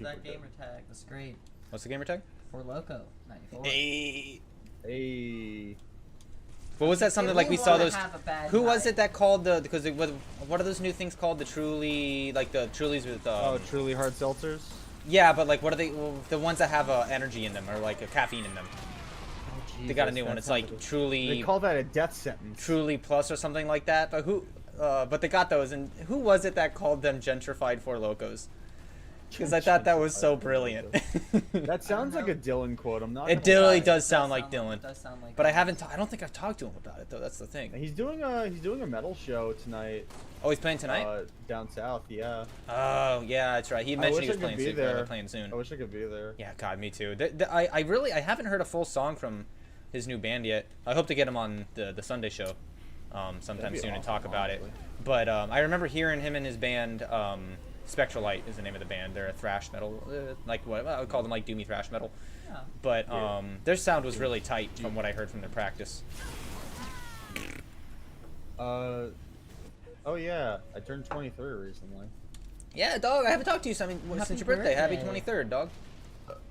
that gamer tag. That's great. What's the gamer tag? For Loco 94. Hey. Hey. What was that? Something like we saw those. Who was it that called the? Because what are those new things called? The Truly, like the Trulies with. Oh, Truly hard seltzers. Yeah, but like, what are they? Well, the ones that have energy in them or like a caffeine in them. Oh, Jesus, they got a new one. It's like Truly. They call that a death sentence. Truly Plus or something like that. But who? But they got those, and who was it that called them gentrified Four Locos? Because I thought that was so brilliant. That sounds like a Dylan quote. I'm not. It really does sound like Dylan. It does sound like but I haven't. I don't think I've talked to him about it though. That's the thing. He's doing a metal show tonight. Oh, he's playing tonight. Down south, yeah. Oh yeah, that's right. He mentioned he was playing soon. Playing soon. I wish I could be there. Yeah, God, me too. I haven't heard a full song from his new band yet. I hope to get him on the Sunday show, sometime soon and talk about it. But I remember hearing him and his band. Spectralite is the name of the band. They're a thrash metal, like what I would call them, like doomy thrash metal. Yeah. But their sound was really tight from what I heard from their practice. Oh yeah, I turned 23 recently. Yeah, dog. I haven't talked to you since your birthday. Happy 23rd, dog.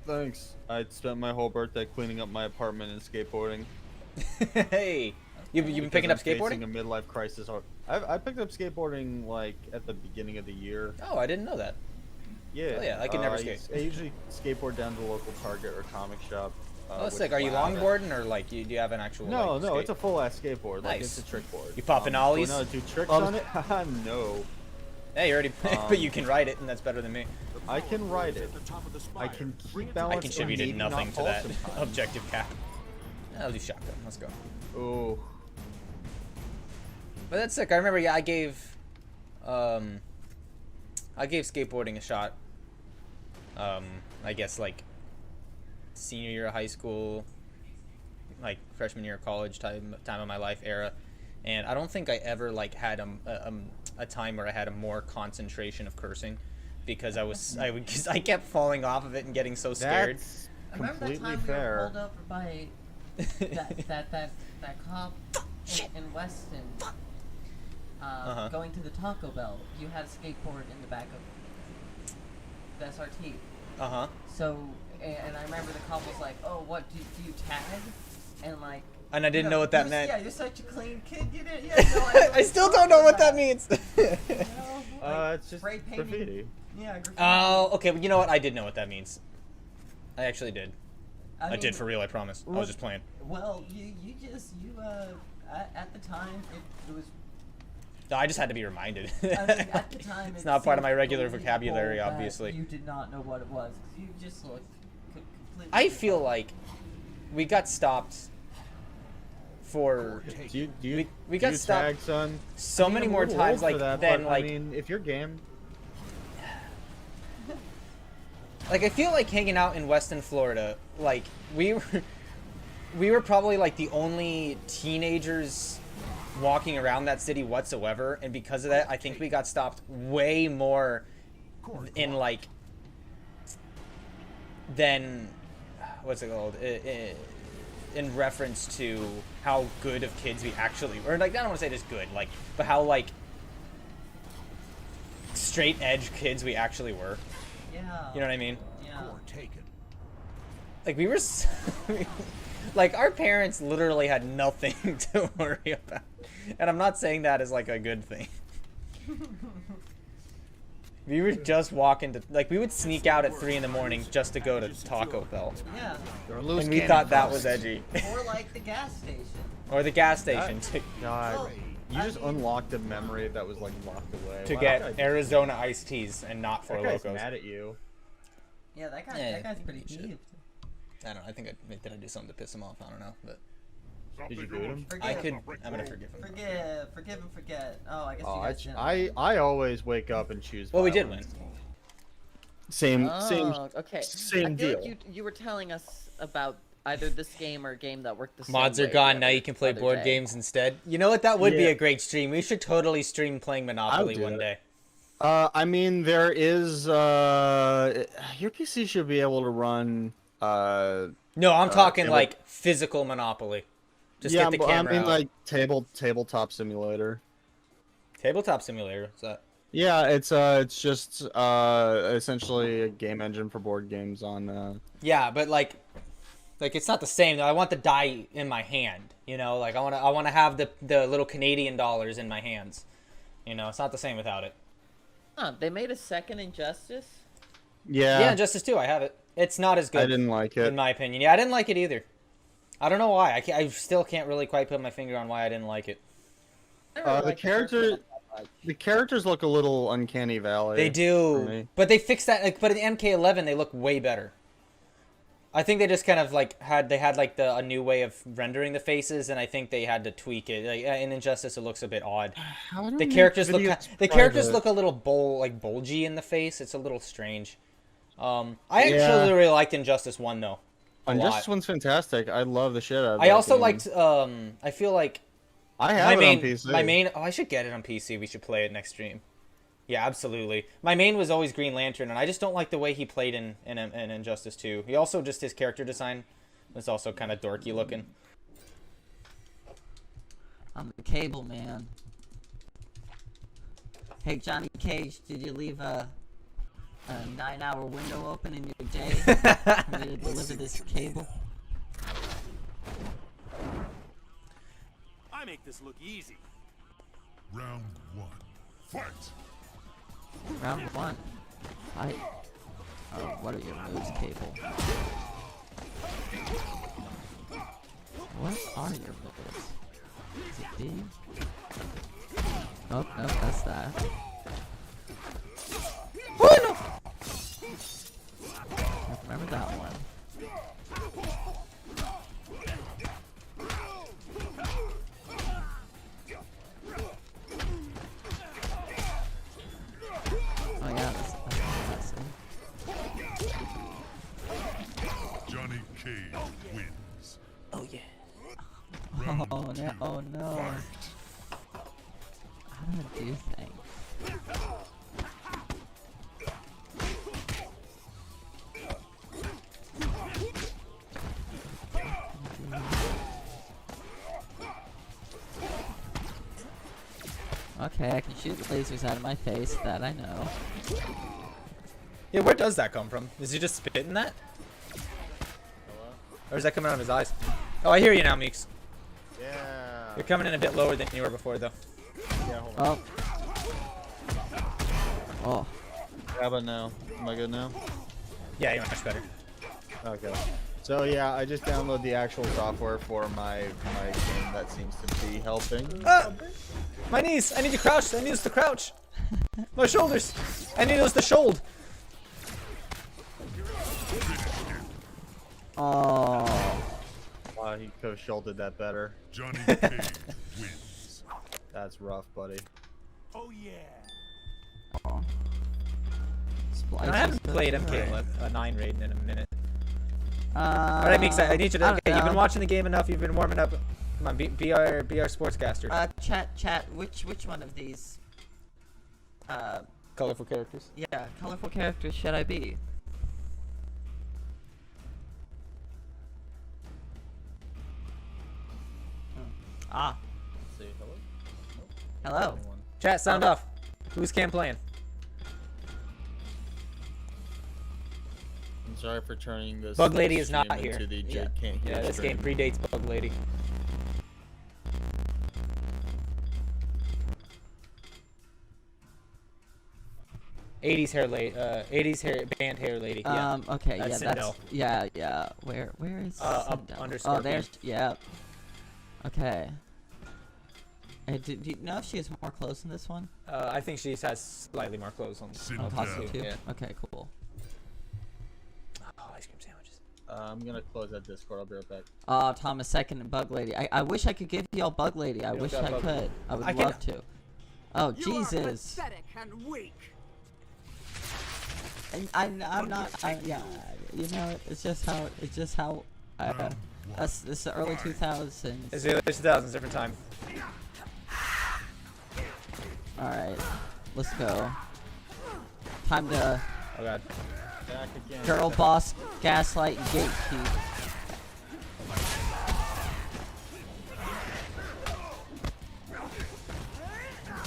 Thanks. I spent my whole birthday cleaning up my apartment and skateboarding. Hey, you've been picking up skateboarding? Facing a midlife crisis. I picked up skateboarding like at the beginning of the year. Oh, I didn't know that. Yeah. Oh, yeah, I could never skate. I usually skateboard down to the local Target or comic shop. Oh, sick. Are you longboarding or like do you have an actual? No, like, no, skate? it's a full ass skateboard. Like Nice. it's a trick board. You popping ollies? No, do tricks on it? No. Hey, you already. But you can ride it, and that's better than me. I can ride it. I can keep balance. I contributed and nothing not to that fall sometimes. objective cap. I'll do shotgun. Let's go. Oh. But that's sick. I remember. Yeah, I gave skateboarding a shot. I guess like senior year of high school, like freshman year of college time of my life era, and I don't think I ever like had a time where I had a more concentration of cursing, because I kept falling off of it and getting so scared. That's Remember completely that time fair. we were pulled over by that cop in Weston, going to the Taco Bell. You had a skateboard in the back of the SRT. So, and I remember the cop was like, "Oh, what do you tag?" And like. And I didn't know what that meant. Yeah, you're such a clean kid. You didn't. Yeah, no, I I still don't know what that means. It's just spray painting. graffiti. Yeah. Graffiti. Oh, okay. But you know what? I did know what that means. I actually did. I mean, did for real. I promise. I was just playing. Well, you at the time it was. No, I just had to be reminded. I mean, at the time, It's not part of my regular believable vocabulary, that obviously. You did not know what it was. 'Cause you just looked completely. I feel like we got stopped for we got stopped tag, son? so many more times like that, than but, like I mean, if you're game. like I feel like hanging out in Weston, Florida, like we were probably like the only teenagers walking around that city whatsoever, and because of that I think we got stopped way more in like than what's it called in reference to how good of kids we actually were. Like, I don't want to say just good, like, but how like straight edge kids we actually were. Yeah. You know what I mean? Yeah. Like we were like our parents literally had nothing to worry about. And I'm not saying that as like a good thing. We were just walking to, like, we would sneak out at 3 in the morning just to go to Taco Bell. Yeah. And we thought that was edgy. Or like the gas station. Or the gas station God, Well, you just unlocked a memory that was like locked away. to Wow, get that guy- Arizona iced teas and not Four that guy's Locos. mad at you. Yeah, that guy. Yeah, that guy's pretty shit. peeved. I don't know. I think did I do something to piss him off? I don't know, but Did you boot him? I could. I'm gonna forgive him. Forgive and forget. Oh, I guess Oh, you guys didn't. I always wake up and choose. Well, we did violence. win. Same Okay. same I feel deal. like you were telling us about either this game or a game that worked the same Mods are way gone. the Now other- you can play other board day. games instead. You know what? That would be Yeah. a great stream. We should totally stream playing Monopoly do one it. day. I mean, there is your PC should be able to run. No, I'm talking table- like physical Monopoly. Just yeah, get the but I camera mean out. like tabletop simulator. Tabletop simulator. What's that? Yeah, it's just essentially a game engine for board games on. Yeah, but like it's not the same. I want the die in my hand. You know, like I want to have the little Canadian dollars in my hands. You know, it's not the same without it. Huh, they made a second Injustice? Yeah, Yeah, Injustice 2, I have it. It's not as good. I didn't like it. In my opinion. Yeah, I didn't like it either. I don't know why. I still can't really quite put my finger on why I didn't like it. I really The liked first one character, that much. the characters look a little uncanny valley. They for do. me. But they fixed that. Like, but in MK11, they look way better. I think they just kind of like had like a new way of rendering the faces, and I think they had to tweak it. Like, in Injustice, it looks a bit odd. How do The I make characters videos look private? a little bulgy in the face. It's a little strange. I Yeah. actually really liked Injustice 1 though. Injustice one's fantastic. I love the shit out of I that also game. liked I feel like I have it on PC. my main I should get it on PC. We should play it next stream. Yeah, absolutely. My main was always Green Lantern, and I just don't like the way he played in Injustice 2. He also just his character design was also kind of dorky looking. I'm the cable man. Hey, Johnny Cage, did you leave a 9-hour window open in your day for me to deliver this cable? I make this look easy. Round one. Fight! Round 1. Fight. Oh, what are your moves, cable? What are your moves? Is it B? Oh, no, that's that. Remember that one. Oh yeah, that's Johnny Cage wins. Oh yeah. Round oh no! two. Oh no! Fight! How do I do things? Okay, I can shoot lasers out of my face. That I know. Yeah, where does that come from? Is he just spitting that? Or is that coming out of his eyes? Oh, I hear you now, Meeks. Yeah. You're coming in a bit lower than you were before, though. Yeah, hold on. Oh. Oh. How about now? Am I good now? Yeah, you're much better. Okay. So yeah, I just downloaded the actual software for my game that seems to be helping. Ah! My knees! I need to crouch! I need us to crouch! My shoulders! I need us to shoulder! Oh. Wow, he could have shouldered that better. Johnny Cage wins. That's rough, buddy. Oh yeah. Oh. I haven't played MK9 Raiden in a minute. Alright, Alright, Meeks, I need you to. I Okay, don't you've been know. watching the game enough, you've been warming up. Come on, be our sportscaster. Chat. Which one of these? Colorful characters. Yeah, colorful characters should I be? Ah. Say hello. Hello. Chat, sound off. Who's Cam playing? I'm sorry for turning this. Bug Lady is stream not here. into the Yeah, Jake Can't Hear yeah, this stream. game predates Bug Lady. '80s hair lady, '80s hair band hair lady. Yeah. Okay, That's yeah, that's Sindel. yeah. Where is Up Sindel? under Oh, Scorpion. there's yeah. Okay. Hey, do you know if she has more clothes in this one? I think she has slightly more clothes on. Sindel. on Possibly costume, too. Yeah. Okay, cool. Oh, ice cream sandwiches. I'm gonna close that Discord. I'll be right back. Thomas second and Bug Lady. I wish I could give y'all Bug Lady. I You wish got I Bug could. Lady. I would I can- love to. Oh You are Jesus! pathetic and weak. And I'm not. Yeah, you know, it's just how. This is the early 2000s. It's the early 2000s, different time. All right, let's go. Time to Oh god. Back again. girl boss, gaslight, and gatekeep.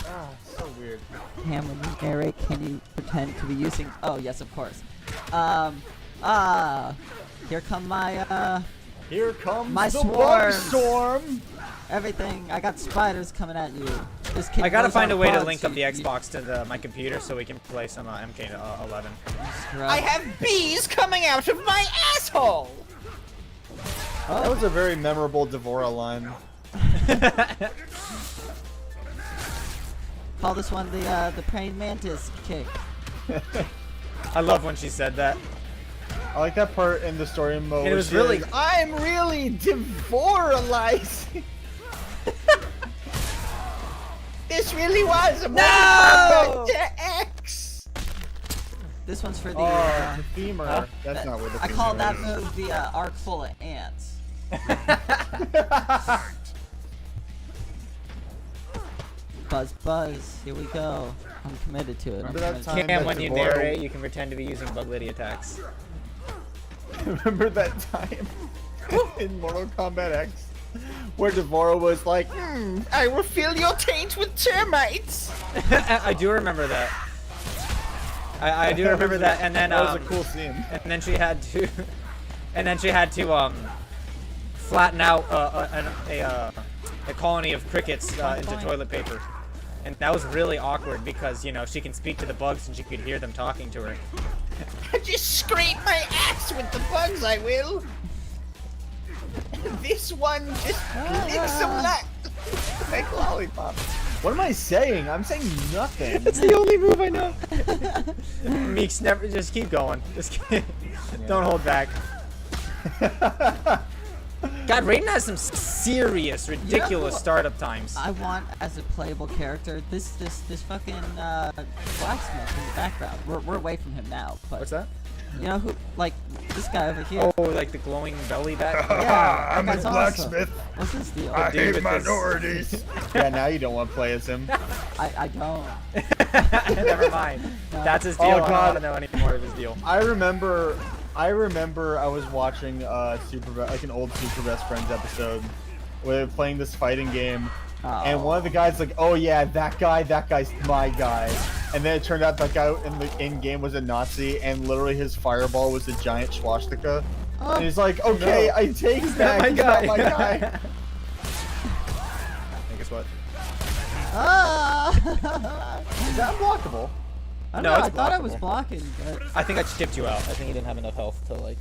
Ah, so weird. weird. Cam, when you narrate, can you pretend to be using? Oh yes, of course. Here come my Here comes my the swarms. bug storm. everything. I got spiders coming at you. This kid I gotta knows find our a way to bugs, link up the you- Xbox to my computer so we can play some MK11. scrub. I have bees coming out of my asshole! That was a very memorable Devora line. Call this one the praying mantis kick. I love when she said that. I like that part in the story mode. And it where was she really- is, I'm really demoralizing. This really was a No! Mortal Kombat X! This one's for the. Oh, the femur. That's not what the I femur call that is. move the arc full of ants. Buzz, buzz. Here we go. I'm committed to it. I'm Remember that committed to time it. Cam, that when you Devora- narrate, you can pretend to be using bug lady attacks. Remember that time in Mortal Kombat X where Devora was like, I will fill your taint with termites! I do remember that. I do remember that, and then that was a cool scene. and then she had to, flatten out a colony of crickets into toilet paper, and that was really awkward because she can speak to the bugs and she could hear them talking to her. Just scrape my ass with the bugs, I will! This one just licks some nut! Like lollipop. What am I saying? I'm saying nothing. That's the only move I know. Meeks, never just keep going. Don't hold back. God, Raiden has some serious, ridiculous startup times. I want as a playable character this fucking blacksmith in the background. We're away from him now, but What's that? you know who? Like this guy over here. Oh, like the glowing belly back? Yeah, I'm that's a awesome. blacksmith. What's his deal? I dude hate with this- minorities. Yeah, now you don't want to play as him. I don't. Never mind. That's his deal. Oh, I don't God. want to know any more of his deal. I remember I was watching like an old Super Best Friends episode where they were playing this fighting game, and one of the guys like, oh yeah, that guy's my guy, and then it turned out that guy in game was a Nazi, and literally his fireball was a giant swastika. And he's like, okay, I take that. my He's not guy. my guy. And guess what? Is that unblockable? I don't No, know, it's I thought I was blockable. blocking, but I think I chipped you out. I think you didn't have enough health to like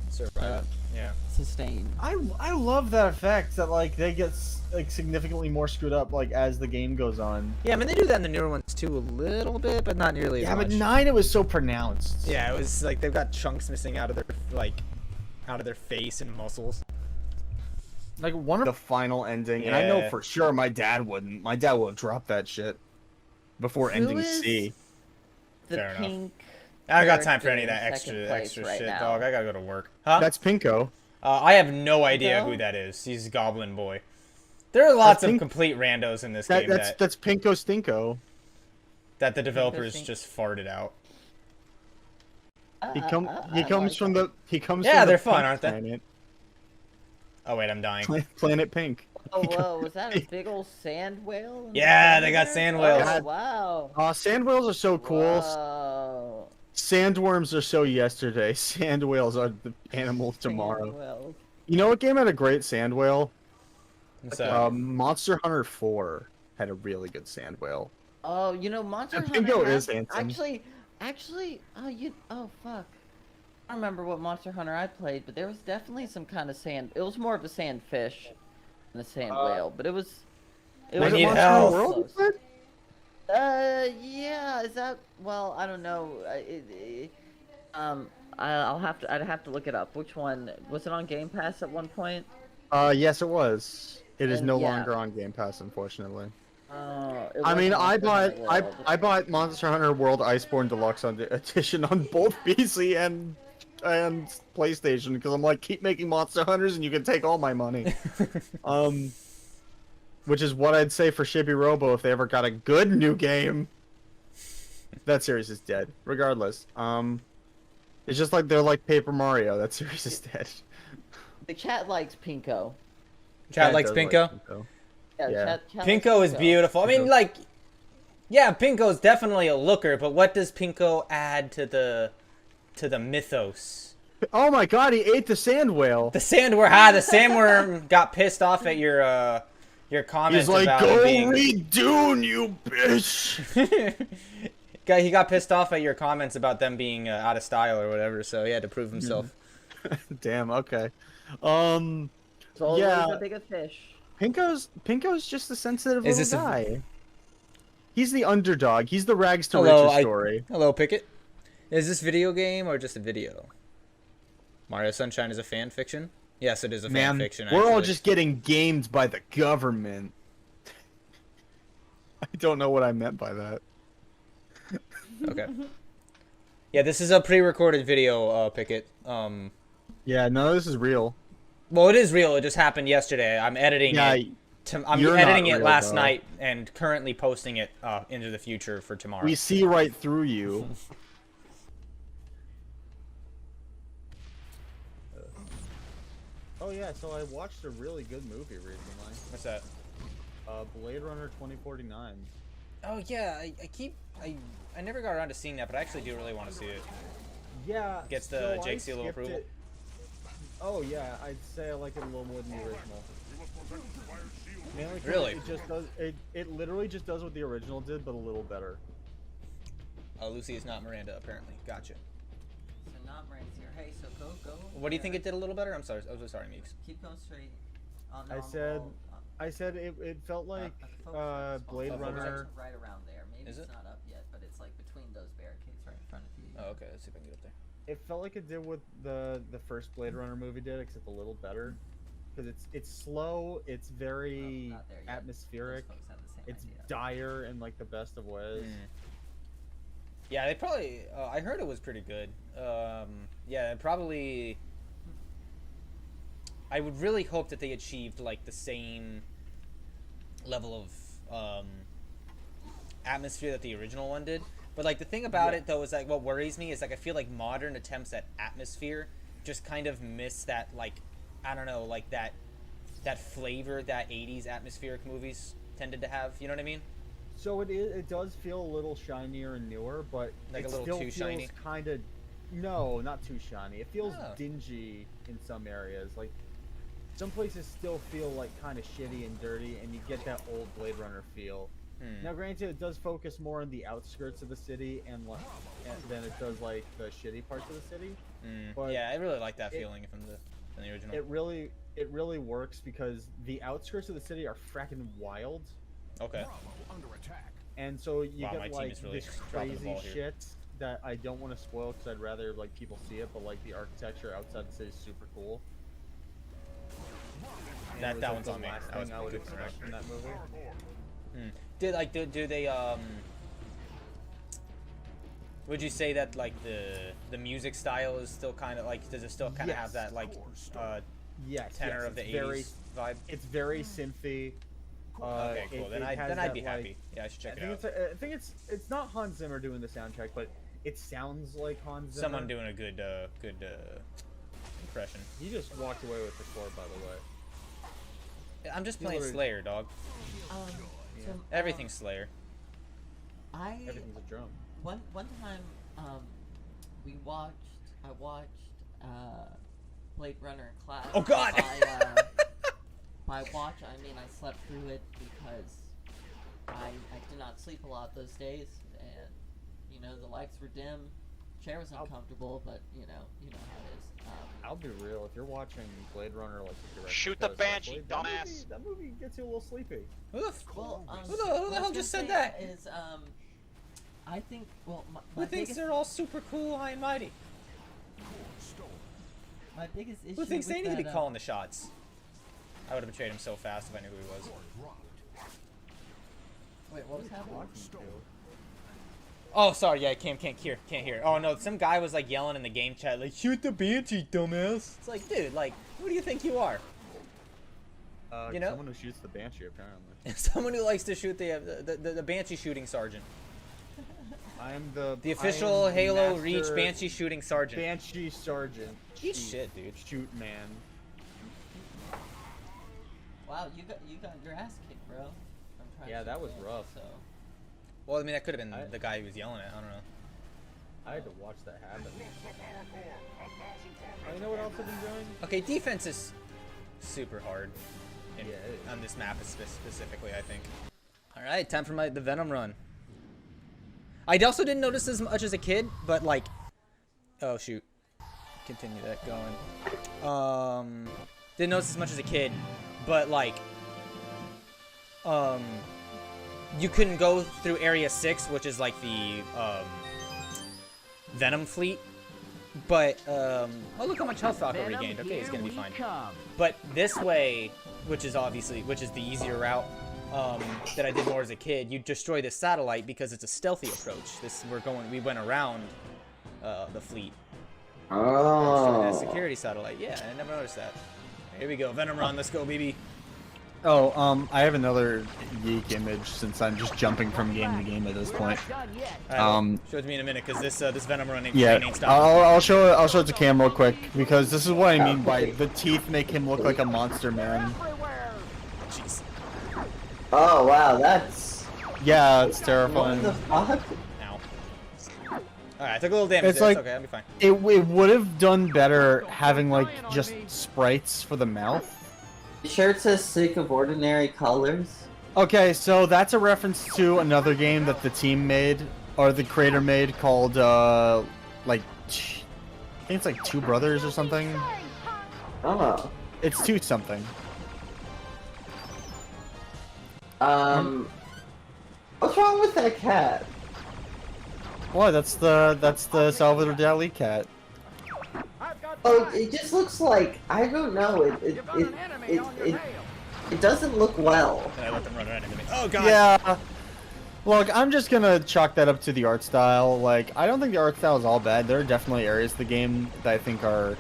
survive. Yeah. sustain. I love that effect that like they get like significantly more screwed up like as the game goes on. Yeah, I mean they do that in the newer ones too a little bit, but not nearly as Yeah, much. but 9 it was so pronounced. Yeah, it was like they've got chunks missing out of their face and muscles. Like one of the final ending, and I know Yeah. for sure my dad wouldn't. My dad would have dropped that shit before Who ending is C. The Fair enough. pink. I don't got time for any of that character in extra second place right shit, now. dog. I gotta go to work. Huh? That's Pinko. I have no idea Pinko? who that is. He's Goblin Boy. There are lots That's of Pink- complete randos in this game That's Pinko Stinko. that the developers Stink. just farted out. He I comes like from it. Yeah, from they're the fun, Pink aren't they? Planet. Oh wait, I'm dying. Planet Pink. Oh, whoa, was that a big old sand whale? in the Yeah, center they got there? sand whales. Oh, wow. Sand whales are so cool. Whoa. Sandworms are so yesterday. Sand whales are the animals Sand tomorrow. whales. You know what game had a great sand whale? So, Monster Hunter 4 had a really good sand whale. Oh, you know, Monster And Hunter Pinko has- is handsome. Actually, oh, fuck. I don't remember what Monster Hunter I played, but there was definitely some kind of sand. It was more of a sand fish than a sand whale, but it was. It I was need Monster help. Hunter World, you close. said? Yeah. Is that? Well, I don't know. I'd have to look it up. Which one was it on Game Pass at one point? Yes, it was. It is And no yeah. longer on Game Pass, unfortunately. It I mean, wasn't I Monster bought Hunter World. I bought Monster Hunter World Iceborne Deluxe Edition on both PC and PlayStation because I'm like, keep making Monster Hunters and you can take all my money. Which is what I'd say for Chibi Robo if they ever got a good new game. That series is dead. Regardless, it's just like they're like Paper Mario. That series is dead. The chat likes Pinko. chat Yeah, likes it does Pinko. like Pinko. Yeah, Yeah. Chat likes Pinko is beautiful. I mean, like, Yeah, Pinko's definitely a looker, but what does Pinko add to the mythos? Oh my god, he ate the sand whale. The sandworm got pissed off at your comments He's like, about go him being... read Dune, you bitch. He got pissed off at your comments about them being out of style or whatever, so he had to prove himself. Damn. Okay. It's always Yeah. a bigger fish. Pinko's just a sensitive Is little this guy. He's the underdog. He's the rags to Hello, riches story. Hello, Pickett. Is this video game or just a video? Mario Sunshine is a fan fiction? Yes, it is a fan fiction. We're all actually. just getting gamed by the government. I don't know what I meant by that. Okay. Yeah, this is a pre-recorded video, Pickett. Yeah, no, this is real. Well, it is real. It just happened yesterday. I'm editing it. I'm you're editing not it real, last though. night and currently posting it into the future for tomorrow. We see right through you. Oh yeah, so I watched a really good movie recently. What's that? Blade Runner 2049. Oh yeah, I never got around to seeing that, but I actually do really want to see it. Yeah. Gets the so Jake I seal of skipped approval? it. Oh yeah, I'd say I like it a little more than the original. Mainly 'cause Really? It just does. It literally just does what the original did, but a little better. Lucy is not Miranda, apparently. Gotcha. So not Miranda's here. Hey, so go. What do you think it did a little better? I'm sorry. I'm so sorry, Meeks. Keep going straight. I said it felt like Blade focus Runner. right around there. Maybe Is it's it? not up yet, but it's like between those barricades right in front of you. Oh, okay. Let's see if I can get up there. It felt like it did what the first Blade Runner movie did, except a little better. Because it's slow. It's very Not there yet. atmospheric. Those folks have the same It's idea. dire in like the best of ways. Yeah, they probably. I heard it was pretty good. Yeah, probably. I would really hope that they achieved like the same level of atmosphere that the original one did. But like the thing about it though is like what worries me is like I feel like modern attempts at atmosphere just kind of miss that like I don't know like that flavor that 80s atmospheric movies tended to have. You know what I mean? So it does feel a little shinier and newer, but Like it a little still too shiny? feels kind of. No, not too shiny. It feels Oh. dingy in some areas. Like some places still feel like kind of shitty and dirty, and you get that old Blade Runner feel. Now, granted, it does focus more on the outskirts of the city and than it does like the shitty parts of the city. But yeah, I really like that feeling from the original. it really works because the outskirts of the city are fracking wild. Okay. Under attack. And so you Wow, my get team like is really this dropping the crazy ball here. shit that I don't want to spoil because I'd rather like people see it, but like the architecture outside the city is super cool. And it was, That like, one's the on me. last That was thing I would good expect correction. from that movie. Do they would you say that like the music style is still kind of like does it still kind of have Yes. that like Yes, tenor yes, of the it's 80s very, vibe? it's very synthy. Okay, cool. Then I'd be has that, happy. like- Yeah, I should check I it think out. I think it's not Hans Zimmer doing the soundtrack, but it sounds like Hans Zimmer. Someone doing a good impression. He just walked away with the score, by the way. I'm just playing literally- Slayer, dog. So, Everything's Slayer. Everything's a drum. One time, I watched Blade Runner in class. Oh, God! By watch, I mean I slept through it because I did not sleep a lot those days, and you know the lights were dim, chair was uncomfortable, but you know how it is. I'll be real. If you're watching Blade Runner, like the director's Shoot the cut Banshee, especially, dumbass. That movie gets you a little sleepy. Who the Well, who the what I hell was gonna just said say that? Is I think my Who thinks biggest they're all super cool, high and mighty? my biggest issue. Who thinks with they need to be that, calling the shots? I would have betrayed him so fast if I knew who he was. Wait, what was happening? Oh, sorry, yeah, can't hear. Oh no, some guy was like yelling in the game chat, like, shoot the Banshee, dumbass. It's like, dude, like, who do you think you are? You know? Someone who shoots the Banshee, apparently. Someone who likes to shoot the Banshee shooting sergeant. I am the official Halo master Reach Banshee shooting sergeant. Banshee sergeant. Eat shit, dude. Shoot man. Wow, you got your ass kicked, bro. I'm trying Yeah, to that was win, rough. So Well, I mean, that could have been the guy who was yelling at. I don't know. I had to watch that happen. You know what else I've been doing? Okay, defense is super hard. Yeah, it is. On this map specifically, I think. All right, time for the Venom run. I also didn't notice as much as a kid, but like, oh shoot, continue that going. Didn't notice as much as a kid, but like, you couldn't go through Area 6, which is like the Venom fleet. But oh look how much health Falco regained. Okay, he's gonna be fine. But this way, which is the easier route. That I did more as a kid. You destroy this satellite because it's a stealthy approach. We went around the fleet. Oh. A security satellite. Yeah, I never noticed that. Here we go, Venom run. Let's go, baby. Oh, I have another geek image since I'm just jumping from game to game at this point. Right, show it to me in a minute, because this Venom run ain't stopping. I'll show it to Cam real quick, because this is what I mean by the teeth make him look like a monster man. Jeez. Oh wow, that's. Yeah, it's terrifying. What the fuck? Ow. Alright, I took a little damage. It's there. like- It's okay, I'll be fine. It would have done better having like just sprites for the mouth. You sure it says sick of ordinary colors? Okay, so that's a reference to another game that the team made, or the creator made, called like, I think it's like Two Brothers or something. Oh. It's two something. What's wrong with that cat? Why? That's the Salvador Dali cat. Oh, it just looks like, I don't know, it doesn't look well. Can I let them run right into me? Oh god! Yeah. Look, I'm just gonna chalk that up to the art style. Like, I don't think the art style is all bad. There are definitely areas of the game that I think are,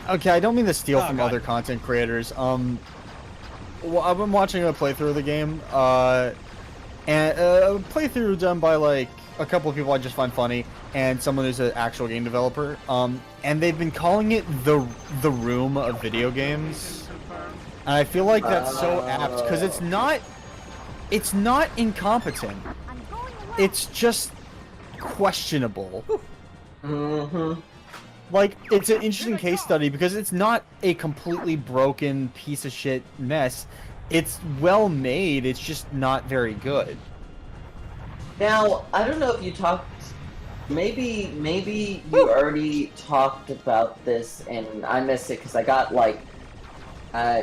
okay, I don't mean to steal from other content creators. Well, I've been watching a playthrough of the game, and a playthrough done by like a couple of people I just find funny, and someone who's an actual game developer. And they've been calling it the room of video games, and I feel like that's so apt because it's not incompetent. It's just questionable. Mm-hmm. Like, it's an interesting case study because it's not a completely broken piece of shit mess. It's well made, it's just not very good. Now, I don't know if you talked, maybe you already talked about this and I missed it because I got like,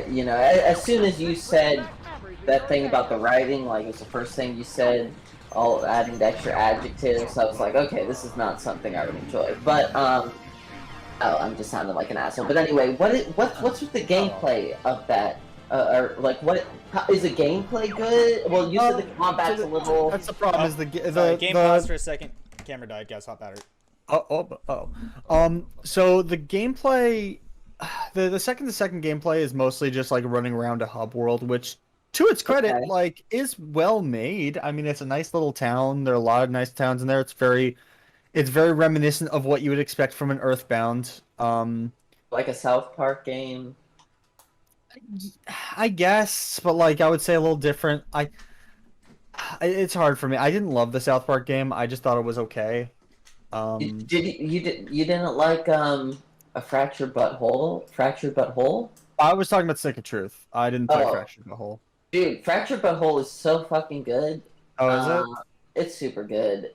you know, as soon as you said that thing about the writing, like it was the first thing you said, all adding the extra adjectives, I was like, okay, this is not something I would enjoy. But, oh, I'm just sounding like an asshole. But anyway, what's with the gameplay of that? Or like, how, is the gameplay good? Well, you said the combat's a little. That's the problem. Is the game paused for a second. Camera died. Guys, hot battery. So the gameplay, the second gameplay is mostly just like running around a hub world, which, to its credit, like is well made. I mean, it's a nice little town. There are a lot of nice towns in there. It's very reminiscent of what you would expect from an Earthbound. Like a South Park game. I guess, but like I would say a little different. It's hard for me. I didn't love the South Park game. I just thought it was okay. You didn't like a Fractured Butthole? Fractured Butthole? I was talking about Stick of Truth. I didn't play Fractured Butthole. Dude, Fractured Butthole is so fucking good. Oh, is it? It's super good.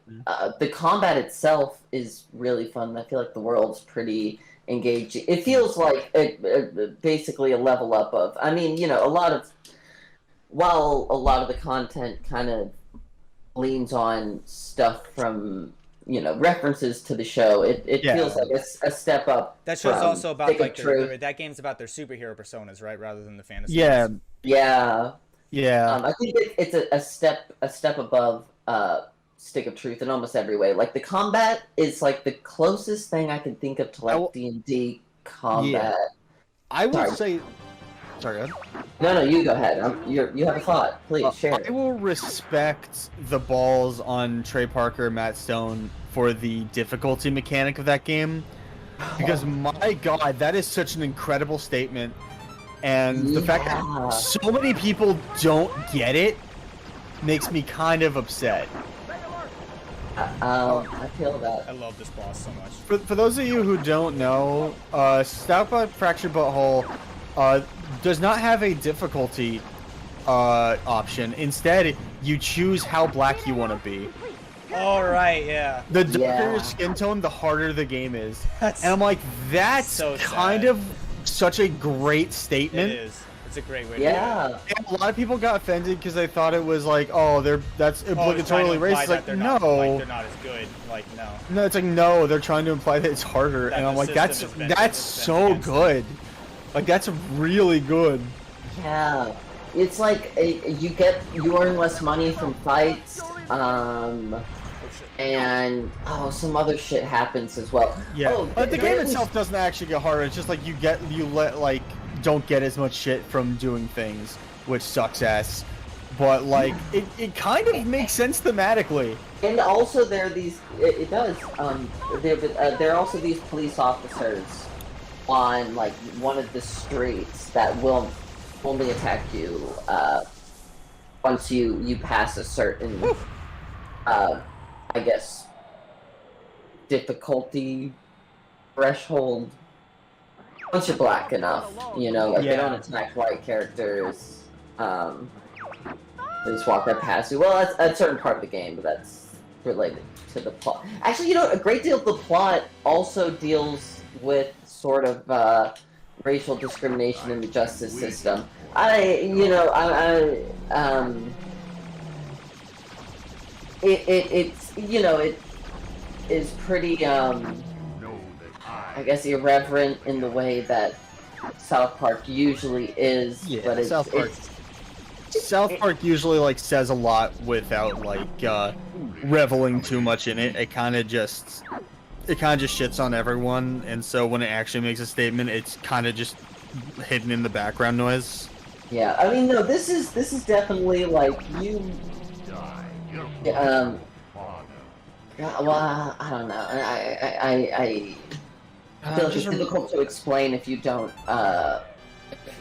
The combat itself is really fun. I feel like the world's pretty engaging. It feels like basically a level up of. I mean, you know, while a lot of the content kind of leans on stuff from, you know, references to the show, it feels like a step up. That show's also about like that game's about their superhero personas, right, rather than the fantasy. Yeah. ones. Yeah. Yeah. I think it's a step above Stick of Truth in almost every way. Like the combat is like the closest thing I can think of to like D&D combat. Yeah. I will say. Sorry, go ahead. No, you go ahead. You have a thought. Please share. I will respect the balls on Trey Parker and Matt Stone for the difficulty mechanic of that game, because my God, that is such an incredible statement, and the fact that so many people don't get it makes me kind of upset. I feel that. I love this boss so much. For those of you who don't know, Stout Butt Fractured Butthole does not have a difficulty option. Instead, you choose how black you want to be. All right, yeah. The darker your skin tone, the harder the game is. And I'm like, that's so kind sad. of such a great statement. It is. It's a great way to Yeah. do it. And a lot of people got offended because they thought it was like, oh, that's Oh, it's trying to obligatorily imply racist. that Like, they're no. not, like, they're not as good. Like, no. No, it's like, no, they're trying to imply that it's harder. That And I'm the like, system that's has been- that's it's been so against them. good. Like, that's really good. Yeah. It's like you earn less money from fights, and some other shit happens as well. Yeah, Oh, but the there game is- itself doesn't actually get harder. It's just like don't get as much shit from doing things, which sucks ass. But like, it kind of makes sense thematically. And also there are these. It does. There are also these police officers on like one of the streets that will only attack you once you pass a certain I guess difficulty threshold. Once you're black enough, they don't attack white characters. They just walk right past you. Well, that's a certain part of the game, but that's related to the plot. Actually, a great deal of the plot also deals with sort of racial discrimination in the justice system. It is pretty I guess irreverent in the way that South Park usually is. Yeah, but South Park usually like says a lot without like reveling too much in it. It kind of just shits on everyone, and so when it actually makes a statement, it's kind of just hidden in the background noise. Yeah, I mean, no, this is definitely like well, I don't know. I feel like it's difficult to explain if you don't. I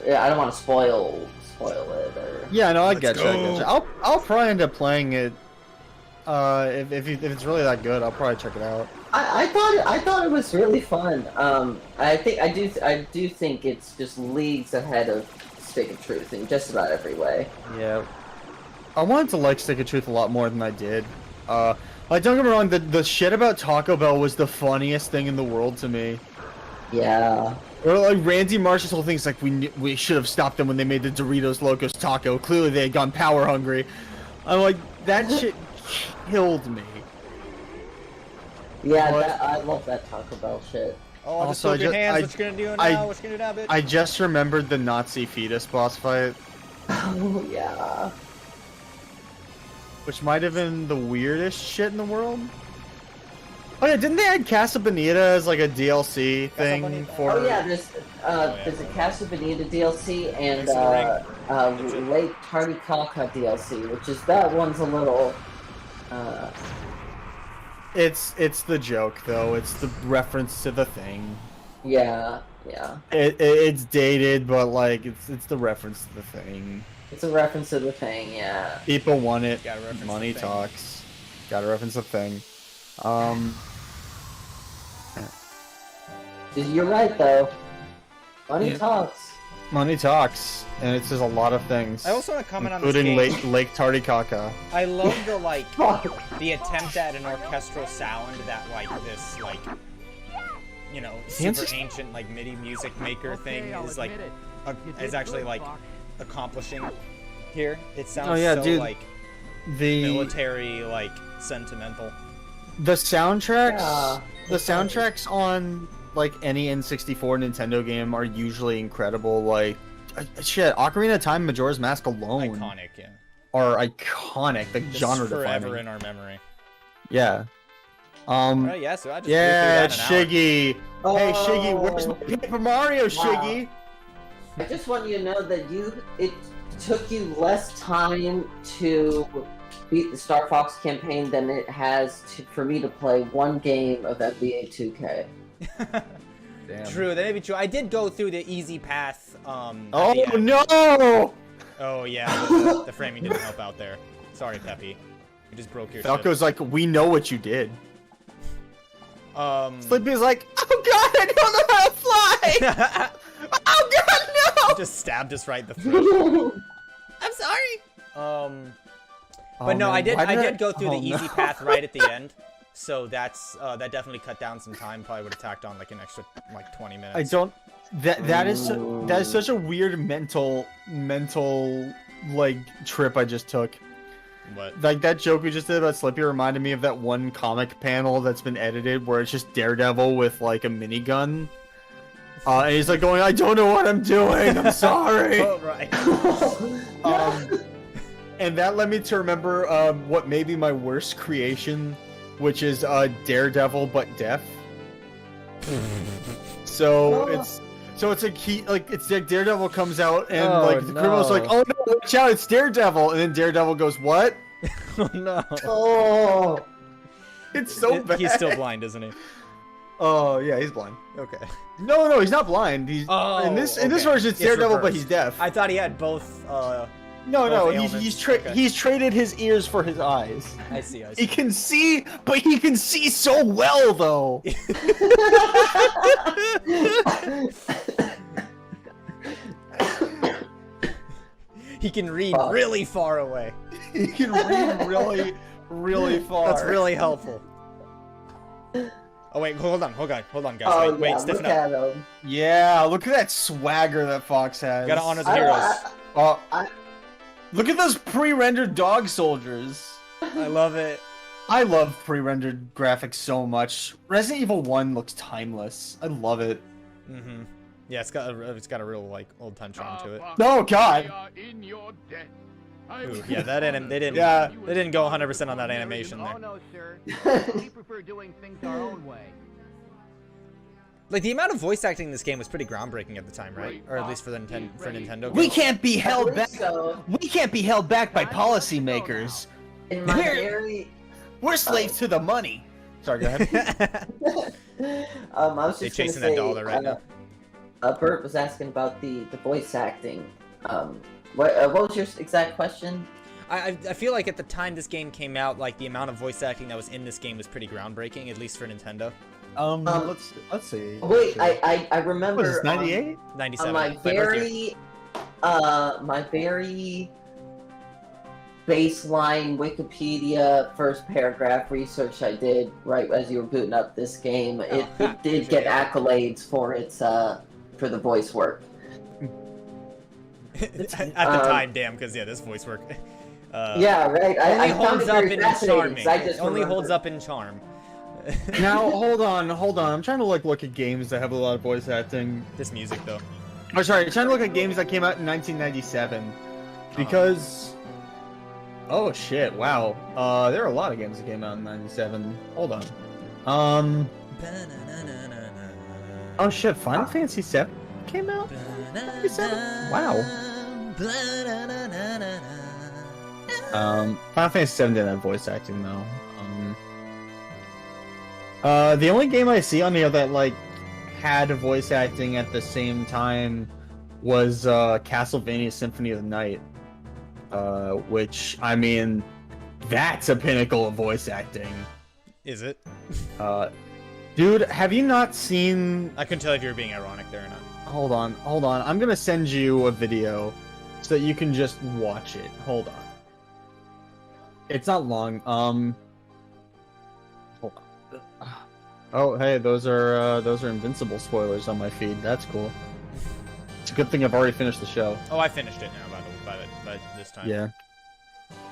don't want to spoil it or. Yeah, no, I get you. I'll probably end up playing it. If it's really that good, I'll probably check it out. I thought it was really fun. I do think it's just leagues ahead of Stick of Truth in just about every way. Yeah, I wanted to like Stick of Truth a lot more than I did. Like, don't get me wrong, the shit about Taco Bell was the funniest thing in the world to me. Yeah. Or like Randy Marsh's whole thing's like we should have stopped them when they made the Doritos Locos Taco. Clearly they had gone power hungry. I'm like, that shit killed me. Yeah, I love that Taco Bell shit. Oh, Also, just your hands. What you gonna do now? What you gonna do now, bitch? I just remembered the Nazi fetus boss fight, Oh yeah. which might have been the weirdest shit in the world. Oh yeah, didn't they add Casa Bonita as like a DLC thing Bonita. for? Oh yeah, there's a Casa Bonita DLC and Thanks for the Lake Titicaca DLC, which is that one's a little. It's the joke though. It's the reference to the thing. Yeah. It's dated, but like it's the reference to the thing. It's a reference to the thing, yeah. People want it. Gotta reference Money the thing. talks. Gotta reference the thing. You're right though. Money Yeah. talks. Money talks, and it says a lot of things. I also want to comment on this including game. Lake Titicaca. I love the Fuck. the attempt at an orchestral sound that this super Kansas- ancient MIDI music maker thing is is actually accomplishing here. It sounds Oh, yeah, so dude. The military sentimental. the soundtracks Yeah. the soundtracks on any N64 Nintendo game are usually incredible. Shit, Ocarina of Time, Majora's Mask alone Iconic, yeah. are iconic, Just genre forever defining. in our memory. Yeah. Alright, yeah, so I just Yeah, blew through that in an hour. Shiggy. Hey, Shiggy, where's my Paper Mario, Shiggy? I just want you to know that it took you less time to beat the Star Fox campaign than it has for me to play one game of NBA 2K. Damn. True, that may be true. I did go through the easy path. At Oh the end. no! Oh yeah, the framing didn't help out there. Sorry, Peppy. You just broke your Falco's like, we know what you did. ship. Slippy's like, oh god, I don't know how to fly! Oh god, no! Just stabbed us right in the throat. I'm sorry. But no, man, I did go through oh, the easy no. path right at the end. So that's that definitely cut down some time. Probably would have tacked on like an extra like 20 minutes. I don't. That is such a weird mental like trip I just took. What? Like that joke we just did about Slippy reminded me of that one comic panel that's been edited where it's just Daredevil with like a minigun. And he's like going, I don't know what I'm doing. I'm sorry. Oh right. And that led me to remember what may be my worst creation, which is Daredevil but deaf. So it's like Daredevil comes out and like the criminal's like, oh no, watch out, it's Daredevil, and then Daredevil goes, what? Oh no. Oh. It's so bad. He's still blind, isn't he? Oh yeah, he's blind. Okay. No, he's not blind. He's in this version it's Daredevil, but he's deaf. I thought he had both. No, both he's ailments. Okay. he's traded his ears for his eyes. I see. He can see, but he can see so well though. He can read really far away. He can read really, really far. That's really helpful. Oh wait, hold on, guys. Oh, wait, yeah, stiffen look up. at him. Yeah, look at that swagger that Fox has. Gotta honor the heroes. Look at those pre-rendered dog soldiers. I love it. I love pre-rendered graphics so much. Resident Evil 1 looks timeless. I love it. Mm-hmm. Yeah, it's got a real like old time charm to it. Oh god. Ooh, yeah, they didn't go 100% on that animation there. No, sir. We prefer doing things our own way. Like the amount of voice acting in this game was pretty groundbreaking at the time, right? Or at least for the Nintendo. We can't be held back. So, We can't be held back by policymakers. in my very, We're slaves to the money. Sorry, go ahead. I was They're just gonna chasing say, that dollar right now. Bert was asking about the voice acting. What was your exact question? I feel like at the time this game came out, like the amount of voice acting that was in this game was pretty groundbreaking, at least for Nintendo. Let's see. Wait, I remember. What is this, 98? 97. My very baseline Wikipedia first paragraph research I did right as you were booting up this game, it did get accolades for its for the voice work. At the time, damn, because yeah, this voice work. Yeah, right. Only I found holds it up very in fascinating, charming. 'cause I just It only remember. holds up in charm. Now, hold on. I'm trying to look at games that have a lot of voice acting. This music though. Oh, sorry. I'm trying to look at games that came out in 1997. Because... Oh, shit. Wow. There are a lot of games that came out in 97. Hold on. Oh, shit. Final Fantasy VII came out? 97? Wow. Final Fantasy VII didn't have voice acting, though. The only game I see on here that, like, had voice acting at the same time was, Castlevania Symphony of the Night. Which, I mean, that's a pinnacle of voice acting. Is it? Dude, have you not seen... I couldn't tell if you were being ironic there or not. Hold on. I'm gonna send you a video so that you can just watch it. Hold on. It's not long. Hold on. Oh, hey, those are Invincible spoilers on my feed. That's cool. It's a good thing I've already finished the show. Oh, I finished it now by this time. Yeah.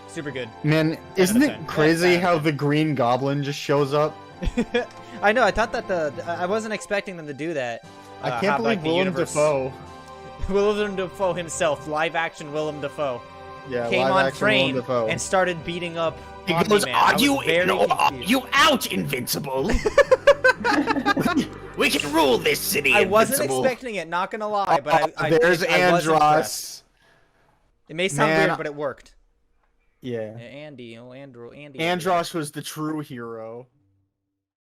Super good. Man, isn't 10. it crazy Yeah, how the Green Goblin just shows up? I know. I thought that I wasn't expecting them to do that. I can't have, believe like, the Willem universe- Dafoe. Willem Dafoe himself, live action Willem Dafoe, Yeah, came live on action frame Willem Dafoe. and started beating up. He Omni goes, Man. I are was you very in or are confused. you out, Invincible? We can rule this city, I wasn't Invincible. expecting it, not gonna lie, but There's I was impressed. Andros. It may sound Man, weird, but it worked. Yeah. Andy. Andros was the true hero.